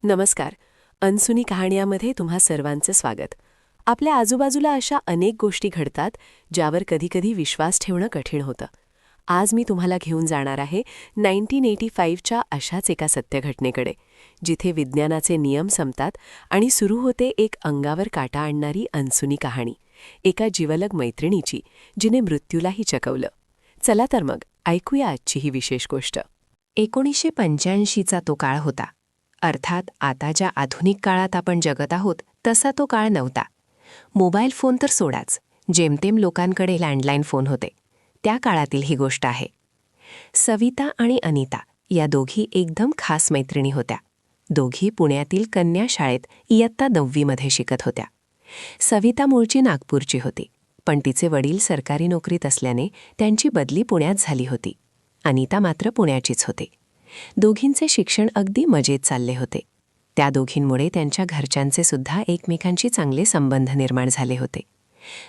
नमस्कार. अनसुनी कहाण्यांमध्ये तुम्हा सर्वांचं स्वागत. आपल्या आजूबाजूला अशा अनेक गोष्टी घडतात ज्यावर कधीकधी विश्वास ठेवणं कठीण होतं. आज मी तुम्हाला घेऊन जाणार आहे 1985च्या अशाच एका सत्यघटनेकडे, जिथे विज्ञानाचे नियम संपतात आणि सुरू होते एक अंगावर काटा आणणारी अनसुनी कहाणी, एका जिवलग मैत्रिणीची जिने मृत्यूलाही चकवलं. चला तर मग ऐकूया आजची ही विशेष गोष्ट. 1985चा तो काळ होता. अर्थात आता ज्या आधुनिक काळात आपण जगत आहोत तसा तो काळ नव्हता. मोबाईल फोन तर सोडाच, जेमतेम लोकांकडे लँडलाईन फोन होते. त्या काळातील ही गोष्ट आहे. सविता आणि अनिता या दोघी एकदम खास मैत्रिणी होत्या. दोघी पुण्यातील कन्या शाळेत इयत्ता 9वीमध्ये शिकत होत्या. सविता मूळची नागपूरची होती, पण तिचे वडील सरकारी नोकरीत असल्याने त्यांची बदली पुण्यात झाली होती. अनिता मात्र पुण्याचीच होती. दोघींचे शिक्षण अगदी मजेत चालले होते. त्या दोघींमुळे त्यांच्या घरच्यांचे सुद्धा एकमेकांशी चांगले संबंध निर्माण झाले होते.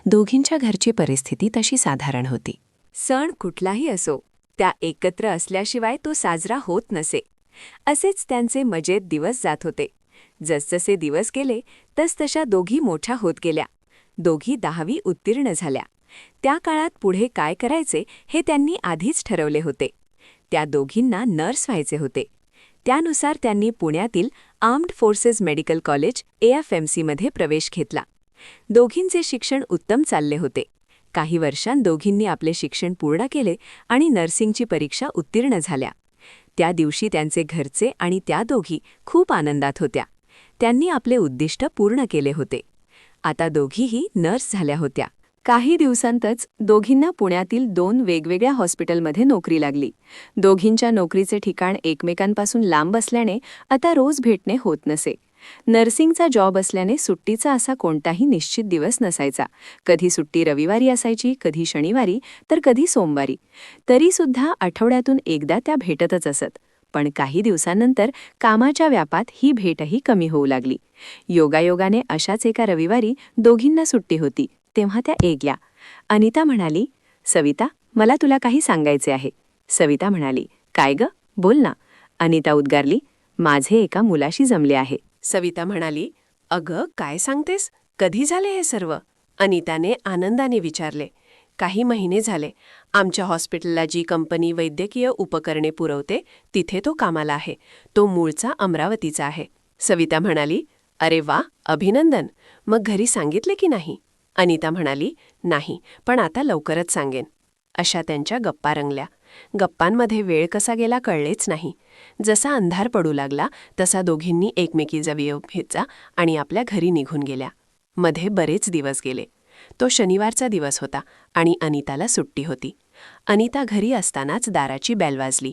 दोघींच्या घरची परिस्थिती तशी साधारण होती. सण कुठलाही असो, त्या एकत्र असल्याशिवाय तो साजरा होत नसे. असेच त्यांचे मजेत दिवस जात होते. जसजसे दिवस गेले तसतशा दोघी मोठ्या होत गेल्या. दोघी 10वी उत्तीर्ण झाल्या. त्या काळात पुढे काय करायचे हे त्यांनी आधीच ठरवले होते. त्या दोघींना नर्स व्हायचे होते. त्यानुसार त्यांनी पुण्यातील आर्म्ड फोर्सेस मेडिकल कॉलेज AFMCमध्ये प्रवेश घेतला. दोघींचे शिक्षण उत्तम चालले होते. काही वर्षांत दोघींनी आपले शिक्षण पूर्ण केले आणि नर्सिंगची परीक्षा उत्तीर्ण झाल्या. त्या दिवशी त्यांचे घरचे आणि त्या दोघी खूप आनंदात होत्या. त्यांनी आपले उद्दिष्ट पूर्ण केले होते. आता दोघीही नर्स झाल्या होत्या. काही दिवसांतच दोघींना पुण्यातील 2 वेगवेगळ्या हॉस्पिटलमध्ये नोकरी लागली. दोघींच्या नोकरीचे ठिकाण एकमेकांपासून लांब असल्याने आता रोज भेटणे होत नसे. नर्सिंगचा जॉब असल्याने सुट्टीचा असा कोणताही निश्चित दिवस नसायचा. कधी सुट्टी रविवारी असायची, कधी शनिवारी, तर कधी सोमवारी. तरीसुद्धा आठवड्यातून एकदा त्या भेटतच असत. पण काही दिवसांनंतर कामाच्या व्यापात ही भेटही कमी होऊ लागली. योगायोगाने अशाच एका रविवारी दोघींना सुट्टी होती. तेव्हा त्या एकल्या. अनिता म्हणाली, "सविता, मला तुला काही सांगायचे आहे." सविता म्हणाली, "काय ग? बोल ना." अनिता उद्गारली, "माझे एका मुलाशी जमले आहे." सविता म्हणाली, "अगं, काय सांगतेस? कधी झाले हे सर्व?" अनिताने आनंदाने विचारले. "काही महिने झाले. आमच्या हॉस्पिटलला जी कंपनी वैद्यकीय उपकरणे पुरवते तिथे तो कामाला आहे. तो मूळचा अमरावतीचा आहे." सविता म्हणाली, "अरे वा, अभिनंदन. मग घरी सांगितले की नाही?" अनिता म्हणाली, "नाही, पण आता लवकरच सांगेन." अशा त्यांच्या गप्पा रंगल्या. गप्पांमध्ये वेळ कसा गेला कळलेच नाही. जसा अंधार पडू लागला तसा दोघींनी एकमेकीजवळ भेटला आणि आपल्या घरी निघून गेल्या. मध्ये बरेच दिवस गेले. तो शनिवारचा दिवस होता आणि अनिताला सुट्टी होती. अनिता घरी असतानाच दाराची बेल वाजली.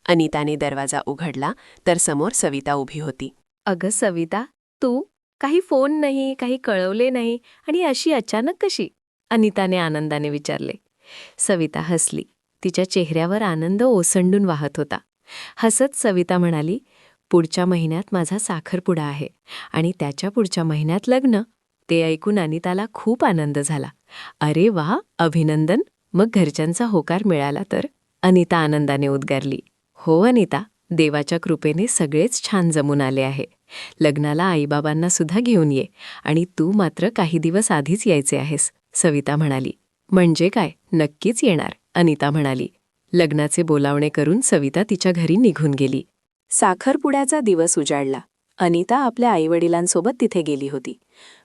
अनिताने दरवाजा उघडला तर समोर सविता उभी होती. "अगं सविता, तू? काही फोन नाही, काही कळवले नाही आणि अशी अचानक कशी?" अनिताने आनंदाने विचारले. सविता हसली. तिच्या चेहऱ्यावर आनंद ओसंडून वाहत होता. हसत सविता म्हणाली, "पुढच्या महिन्यात माझा साखरपुडा आहे आणि त्याच्या पुढच्या महिन्यात लग्न." ते ऐकून अनिताला खूप आनंद झाला. "अरे वा, अभिनंदन. मग घरच्यांचा होकार मिळाला तर?" अनिता आनंदाने उद्गारली. "हो अनिता, देवाच्या कृपेने सगळेच छान जमून आले आहे. लग्नाला आईबाबांना सुद्धा घेऊन ये आणि तू मात्र काही दिवस आधीच यायचे आहेस." सविता म्हणाली. "म्हणजे काय, नक्कीच येणार." अनिता म्हणाली. लग्नाचे बोलावणे करून सविता तिच्या घरी निघून गेली. साखरपुड्याचा दिवस उजाडला. अनिता आपल्या आईवडिलांसोबत तिथे गेली होती.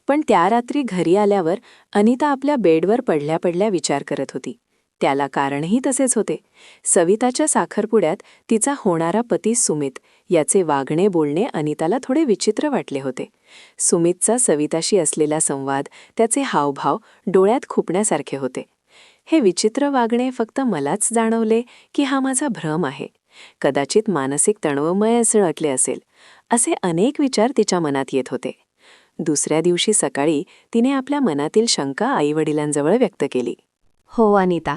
पण त्या रात्री घरी आल्यावर अनिता आपल्या बेडवर पडल्या पडल्या विचार करत होती. त्याला कारणही तसेच होते. सविताच्या साखरपुड्यात तिचा होणारा पती सुमित याचे वागणे बोलणे अनिताला थोडे विचित्र वाटले होते. सुमितचा सविताशी असलेला संवाद, त्याचे हावभाव डोळ्यात खुपण्यासारखे होते. हे विचित्र वागणे फक्त मलाच जाणवले की हा माझा भ्रम आहे? कदाचित मानसिक तणावमय असले असेल. असे अनेक विचार तिच्या मनात येत होते. दुसऱ्या दिवशी सकाळी तिने आपल्या मनातील शंका आईवडिलांजवळ व्यक्त केली. "हो अनिता,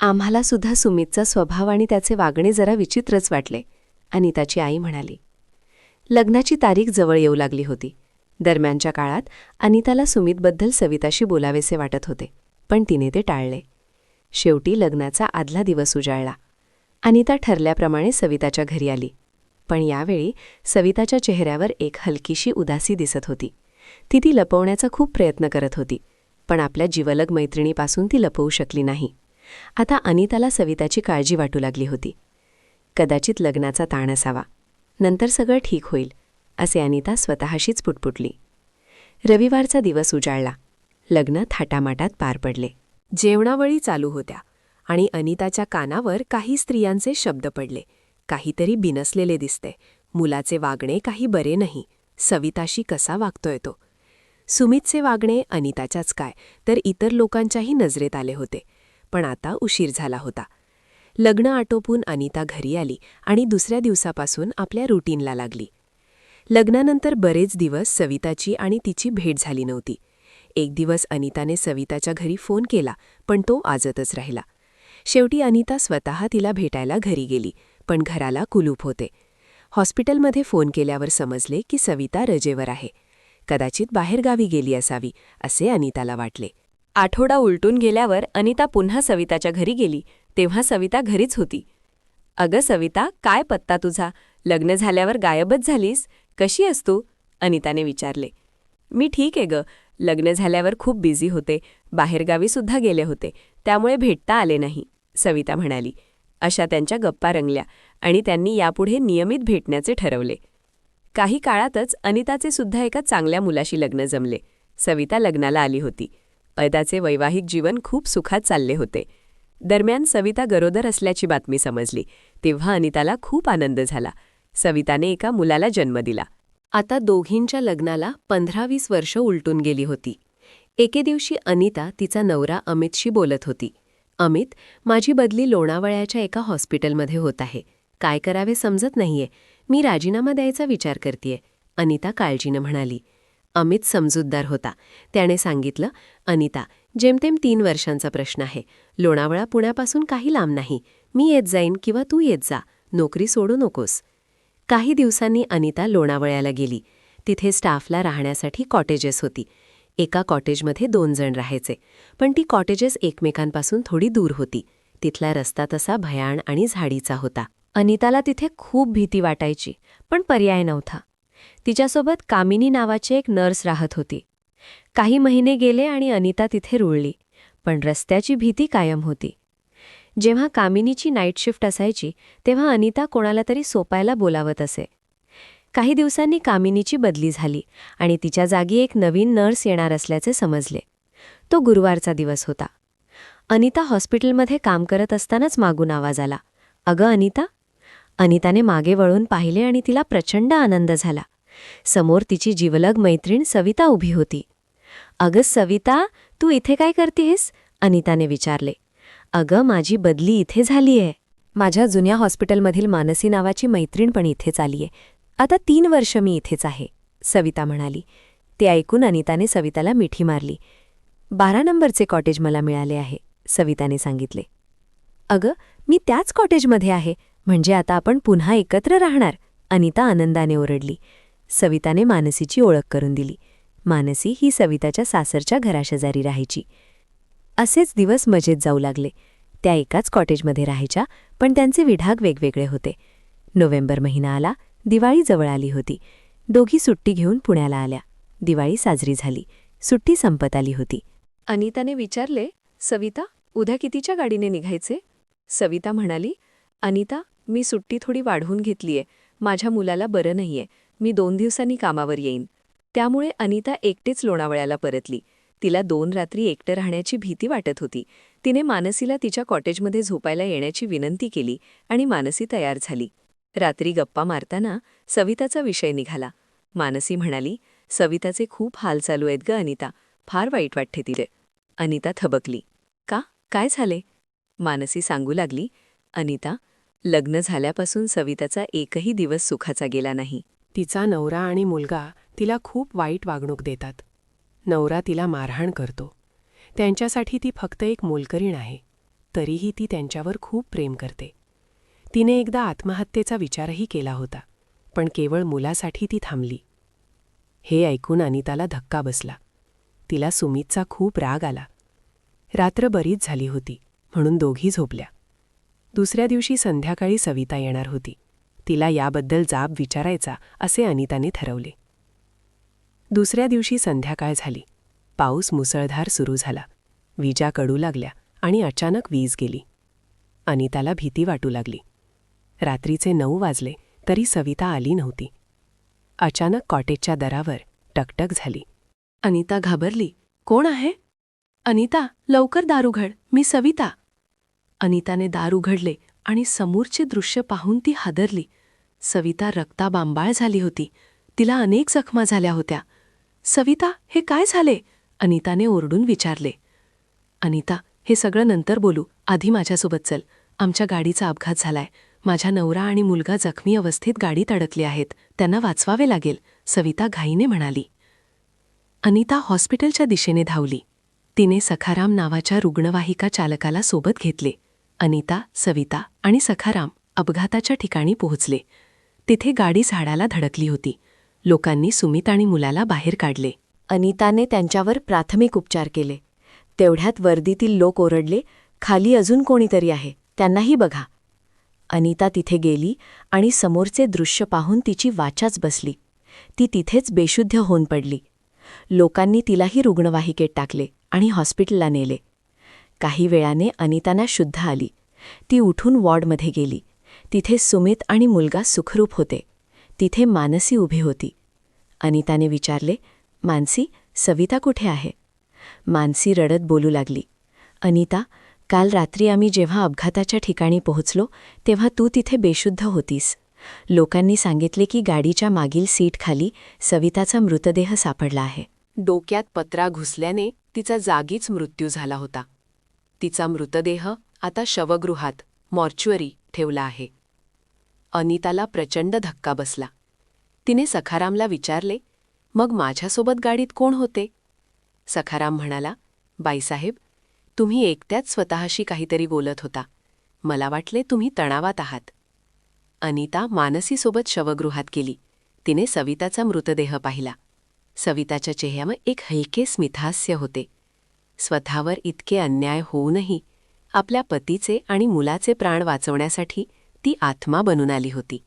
आम्हाला सुद्धा सुमितचा स्वभाव आणि त्याचे वागणे जरा विचित्रच वाटले." अनिताची आई म्हणाली. लग्नाची तारीख जवळ येऊ लागली होती. दरम्यानच्या काळात अनिताला सुमितबद्दल सविताशी बोलावेसे वाटत होते, पण तिने ते टाळले. शेवटी लग्नाचा आदला दिवस उजाळला. अनिता ठरल्याप्रमाणे सविताच्या घरी आली. पण यावेळी सविताच्या चेहऱ्यावर एक हलकीशी उदासी दिसत होती. ती लपवण्याचा खूप प्रयत्न करत होती, पण आपल्या जिवलग मैत्रिणीपासून ती लपवू शकली नाही. आता अनिताला सविताची काळजी वाटू लागली होती. कदाचित लग्नाचा ताण असावा, नंतर सगळं ठीक होईल, असे अनिता स्वतःशीच पुटपुटली. रविवारचा दिवस उजाळला. लग्न थाटामाटात पार पडले. जेवणावळी चालू होत्या आणि अनिताच्या कानावर काही स्त्रियांचे शब्द पडले. काहीतरी बिनसलेले दिसते. मुलाचे वागणे काही बरे नाही. सविताशी कसा वागतोय तो? सुमितचे वागणे अनिताच्याच काय तर इतर लोकांच्याही नजरेत आले होते. पण आता उशीर झाला होता. लग्न आटोपून अनिता घरी आली आणि दुसऱ्या दिवसापासून आपल्या रुटीनला लागली. लग्नानंतर बरेच दिवस सविताची आणि तिची भेट झाली नव्हती. एक दिवस अनिताने सविताच्या घरी फोन केला, पण तो आजतच राहिला. शेवटी अनिता स्वतः तिला भेटायला घरी गेली, पण घराला कुलूप होते. हॉस्पिटलमध्ये फोन केल्यावर समजले की सविता रजेवर आहे. कदाचित बाहेरगावी गेली असावी, असे अनिताला वाटले. आठवडा उलटून गेल्यावर अनिता पुन्हा सविताच्या घरी गेली, तेव्हा सविता घरीच होती. अगं सविता, काय पत्ता तुझा? लग्न झाल्यावर गायबच झालीस. कशी आहेस तू? अनिताने विचारले. मी ठीक आहे ग. लग्न झाल्यावर खूप बिझी होते, बाहेरगावीसुद्धा गेले होते, त्यामुळे भेटता आले नाही, सविता म्हणाली. अशा त्यांच्या गप्पा रंगल्या आणि त्यांनी यापुढे नियमित भेटण्याचे ठरवले. काही काळातच अनिताचे सुद्धा एका चांगल्या मुलाशी लग्न जमले. सविता लग्नाला आली होती. अनिताचे वैवाहिक जीवन खूप सुखात चालले होते. दरम्यान सविता गरोदर असल्याची बातमी समजली, तेव्हा अनिताला खूप आनंद झाला. सविताने एका मुलाला जन्म दिला. आता दोघींच्या लग्नाला 15-20 वर्ष उलटून गेली होती. एके दिवशी अनिता तिचा नवरा अमितशी बोलत होती. अमित, माझी बदली लोणावळ्याच्या एका हॉस्पिटलमध्ये होत आहे. काय करावे समजत नाहीये. मी राजीनामा द्यायचा विचार करतेय, अनिता काळजीनं म्हणाली. अमित समजूतदार होता. त्याने सांगितलं, अनिता, जेमतेम 3 वर्षांचा प्रश्न आहे. लोणावळा पुण्यापासून काही लांब नाही. मी येत जाईन किंवा तू येत जा. नोकरी सोडू नकोस. काही दिवसांनी अनिता लोणावळ्याला गेली. तिथे स्टाफला राहण्यासाठी कॉटेजेस होती. एका कॉटेजमध्ये 2 जण राहायचे, पण ती कॉटेजेस एकमेकांपासून थोडी दूर होती. तिथला रस्ता तसा भयाण आणि झाडीचा होता. अनिताला तिथे खूप भीती वाटायची, पण पर्याय नव्हता. तिच्यासोबत कामिनी नावाची एक नर्स राहत होती. काही महिने गेले आणि अनिता तिथे रुळली, पण रस्त्याची भीती कायम होती. जेव्हा कामिनीची नाईट शिफ्ट असायची, तेव्हा अनिता कोणाला तरी सोपायला बोलावत असे. काही दिवसांनी कामिनीची बदली झाली आणि तिच्या जागी एक नवीन नर्स येणार असल्याचे समजले. तो गुरुवारचा दिवस होता. अनिता हॉस्पिटलमध्ये काम करत असतानाच मागून आवाज आला. अगं अनिता? अनिताने मागे वळून पाहिले आणि तिला प्रचंड आनंद झाला. समोर तिची जिवलग मैत्रीण सविता उभी होती. अगं सविता, तू इथे काय करतेस? अनिताने विचारले. अगं, माझी बदली इथे झालीये. माझ्या जुन्या हॉस्पिटलमधील मानसी नावाची मैत्रीण पण इथेच आलीये. आता 3 वर्ष मी इथेच आहे, सविता म्हणाली. ते ऐकून अनिताने सविताला मिठी मारली. 12 नंबरचे कॉटेज मला मिळाले आहे, सविताने सांगितले. अगं, मी त्याच कॉटेजमध्ये आहे, म्हणजे आता आपण पुन्हा एकत्र राहणार, अनिता आनंदाने ओरडली. सविताने मानसीची ओळख करून दिली. मानसी ही सविताच्या सासरच्या घराशेजारी राहायची. असेच दिवस मजेत जाऊ लागले. त्या एकाच कॉटेजमध्ये राहायच्या, पण त्यांचे विभाग वेगवेगळे होते. नोव्हेंबर महिना आला, दिवाळी जवळ आली होती. दोघी सुट्टी घेऊन पुण्याला आल्या. दिवाळी साजरी झाली. सुट्टी संपत आली होती. अनिताने विचारले, सविता, उद्या कितीच्या गाडीने निघायचे? सविता म्हणाली, अनिता, मी सुट्टी थोडी वाढवून घेतलीये. माझ्या मुलाला बरं नाहीये. मी 2 दिवसांनी कामावर येईन. त्यामुळे अनिता एकटीच लोणावळ्याला परतली. तिला 2 रात्री एकटं राहण्याची भीती वाटत होती. तिने मानसीला तिच्या कॉटेजमध्ये झोपायला येण्याची विनंती केली आणि मानसी तयार झाली. रात्री गप्पा मारताना सविताचा विषय निघाला. मानसी म्हणाली, सविताचे खूप हाल चालू आहेत ग अनिता. फार वाईट वाटते तिले. अनिता थबकली. का? काय झाले? मानसी सांगू लागली, अनिता, लग्न झाल्यापासून सविताचा एकही दिवस सुखाचा गेला नाही. तिचा नवरा आणि मुलगा तिला खूप वाईट वागणूक देतात. नवरा तिला मारहाण करतो. त्यांच्यासाठी ती फक्त एक मोलकरीण आहे. तरीही ती त्यांच्यावर खूप प्रेम करते. तिने एकदा आत्महत्येचा विचारही केला होता, पण केवळ मुलासाठी ती थांबली. हे ऐकून अनिताला धक्का बसला. तिला सुमितचा खूप राग आला. रात्र बरीच झाली होती, म्हणून दोघी झोपल्या. दुसऱ्या दिवशी संध्याकाळी सविता येणार होती. तिला याबद्दल जाब विचारायचा असे अनिताने ठरवले. दुसऱ्या दिवशी संध्याकाळ झाली. पाऊस मुसळधार सुरू झाला. विजा कडू लागल्या आणि अचानक वीज गेली. अनिताला भीती वाटू लागली. रात्रीचे 9 वाजले तरी सविता आली नव्हती. अचानक कॉटेजच्या दरावर टकटक झाली. अनिता घाबरली. कोण आहे? अनिता, लवकर दार उघड, मी सविता. अनिताने दार उघडले आणि समोरचे दृश्य पाहून ती हादरली. सविता रक्ताबांबाळ झाली होती. तिला अनेक जखमा झाल्या होत्या. सविता, हे काय झाले? अनिताने ओरडून विचारले. अनिता, हे सगळं नंतर बोलू, आधी माझ्यासोबत चल. आमच्या गाडीचा अपघात झालाय. माझा नवरा आणि मुलगा जखमी अवस्थेत गाडीत अडकले आहेत. त्यांना वाचवावे लागेल, सविता घाईने म्हणाली. अनिता हॉस्पिटलच्या दिशेने धावली. तिने सखाराम नावाच्या रुग्णवाहिका चालकाला सोबत घेतले. अनिता, सविता आणि सखाराम अपघाताच्या ठिकाणी पोहोचले. तिथे गाडी झाडाला धडकली होती. लोकांनी सुमित आणि मुलाला बाहेर काढले. अनिताने त्यांच्यावर प्राथमिक उपचार केले. तेवढ्यात वर्दीतील लोक ओरडले, खाली अजून कोणीतरी आहे, त्यांनाही बघा. अनिता तिथे गेली आणि समोरचे दृश्य पाहून तिची वाचाच बसली. ती तिथेच बेशुद्ध होऊन पडली. लोकांनी तिलाही रुग्णवाहिकेत टाकले आणि हॉस्पिटलला नेले. काही वेळाने अनिताना शुद्ध आली. ती उठून वॉर्डमध्ये गेली. तिथे सुमित आणि मुलगा सुखरूप होते. तिथे मानसी उभी होती. अनिताने विचारले, मानसी, सविता कुठे आहे? मानसी रडत बोलू लागली. अनिता, काल रात्री आम्ही जेव्हा अपघाताच्या ठिकाणी पोहोचलो तेव्हा तू तिथे बेशुद्ध होतीस. लोकांनी सांगितले की गाडीच्या मागील सीटखाली सविताचा मृतदेह सापडला आहे. डोक्यात पत्रा घुसल्याने तिचा जागीच मृत्यू झाला होता. तिचा मृतदेह आता शवगृहात, मॉर्च्युअरी ठेवला आहे. अनिताला प्रचंड धक्का बसला. तिने सखारामला विचारले, मग माझ्यासोबत गाडीत कोण होते? सखाराम म्हणाला, बाईसाहेब, तुम्ही एकट्याच स्वतःशी काहीतरी बोलत होता. मला वाटले तुम्ही तणावात आहात. अनिता मानसीसोबत शवगृहात गेली. तिने सविताचा मृतदेह पाहिला. सविताच्या चेहऱ्यावर एक हलके स्मितहास्य होते. स्वतःवर इतके अन्याय होऊनही आपल्या पतीचे आणि मुलाचे प्राण वाचवण्यासाठी ती आत्मा बनून आली होती.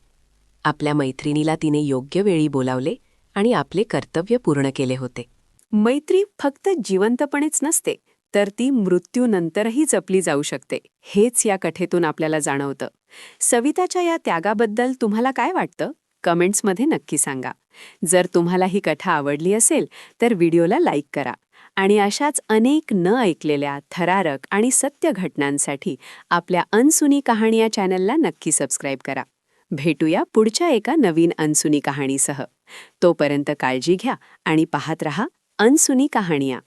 आपल्या मैत्रिणीला तिने योग्य वेळी बोलावले आणि आपले कर्तव्य पूर्ण केले होते. मैत्री फक्त जिवंतपणेच नसते, तर ती मृत्यूनंतरही जपली जाऊ शकते. हेच या कथेतून आपल्याला जाणवतं. सविताच्या या त्यागाबद्दल तुम्हाला काय वाटतं? कमेंट्समध्ये नक्की सांगा. जर तुम्हाला ही कथा आवडली असेल तर व्हिडिओला लाईक करा. आणि अशाच अनेक न ऐकलेल्या, थरारक आणि सत्य घटनांसाठी आपल्या अनसुनी कहाणी या चॅनलला नक्की सबस्क्राईब करा. भेटूया पुढच्या एका नवीन अनसुनी कहाणीसह. तोपर्यंत काळजी घ्या आणि पाहत रहा अनसुनी कहाणिया.